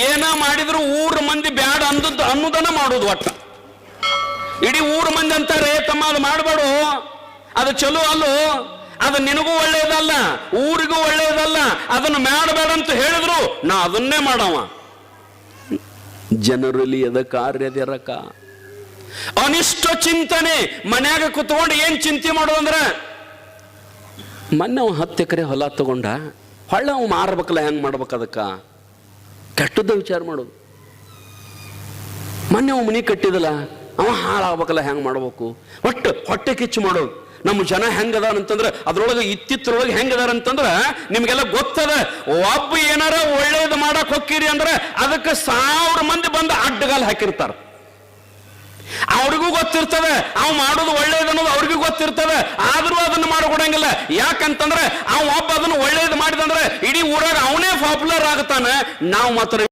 ಏನ ಮಾಡಿದ್ರು ಊರ ಮಂದಿ ಬ್ಯಾಡ ಅನ್ನೋದನ್ನ ಮಾಡುದು. ಒಟ್ಟ ಇಡೀ ಊರ ಮಂದಿ ಅಂತಾರೆ ತಮ್ಮ ಅದು ಮಾಡಬೇಡು, ಅದು ಚಲೋ ಅಲ್ಲೋ, ಅದು ನಿನಗೂ ಒಳ್ಳೇದಲ್ಲ, ಊರಿಗೂ ಒಳ್ಳೇದಲ್ಲ, ಅದನ್ನು ಮಾಡಬೇಡ ಅಂತ ಹೇಳಿದ್ರು ನಾ ಅದನ್ನೇ ಮಾಡವ. ಜನರಲ್ಲಿ ಅದ ಕಾರ್ಯದಿರಕ ಅನಿಷ್ಟ ಚಿಂತನೆ. ಮನ್ಯಾಗ ಕುತ್ಕೊಂಡು ಏನ್ ಚಿಂತೆ ಮಾಡೋದಂದ್ರ, ಮೊನ್ನೆ ಅವ 10 ಎಕರೆ ಹೊಲ ತಗೊಂಡ, ಹೊಳ್ಳ ಅವ್ ಮಾರ್ಬೇಕಲ್ಲ, ಹೆಂಗ್ ಮಾಡ್ಬೇಕು, ಅದಕ್ಕ ಕೆಟ್ಟದ್ದ ವಿಚಾರ ಮಾಡೋದು. ಮೊನ್ನೆ ಅವ್ ಮನಿ ಕಟ್ಟಿದಲ್ಲ, ಅವ ಹಾಳಾಗ್ಬೇಕಲ್ಲ, ಹೆಂಗ್ ಮಾಡ್ಬೇಕು, ಒಟ್ಟು ಹೊಟ್ಟೆ ಕಿಚ್ಚು ಮಾಡೋದು. ನಮ್ಮ ಜನ ಹೆಂಗದಾರ ಅಂತಂದ್ರೆ ಅದ್ರೊಳಗೆ ಇತ್ತಿತ್ತರೊಳಗೆ ಹೆಂಗದಾರ ಅಂತಂದ್ರ ನಿಮ್ಗೆಲ್ಲ ಗೊತ್ತದ. ಒಬ್ಬ ಏನಾರ ಒಳ್ಳೇದು ಮಾಡಕ್ ಹೋಗ್ತೀರಿ ಅಂದ್ರೆ ಅದಕ್ಕೆ 1000 ಮಂದಿ ಬಂದು ಅಡ್ಡಗಾಲ್ ಹಾಕಿರ್ತಾರ. ಅವ್ರಿಗೂ ಗೊತ್ತಿರ್ತದೆ ಅವ್ ಮಾಡೋದು ಒಳ್ಳೇದು ಅನ್ನೋದು, ಅವ್ರಿಗೂ ಗೊತ್ತಿರ್ತದೆ. ಆದ್ರೂ ಅದನ್ನು ಮಾಡಿಕೊಡಂಗಿಲ್ಲ. ಯಾಕಂತಂದ್ರೆ ಅವ್ ಒಬ್ಬ ಅದನ್ನು ಒಳ್ಳೇದು ಮಾಡಿದಂದ್ರೆ ಇಡೀ ಊರಾಗ ಅವನೇ ಪಾಪ್ಯುಲರ್ ಆಗ್ತಾನೆ. ನಾವು ಮಾತ್ರ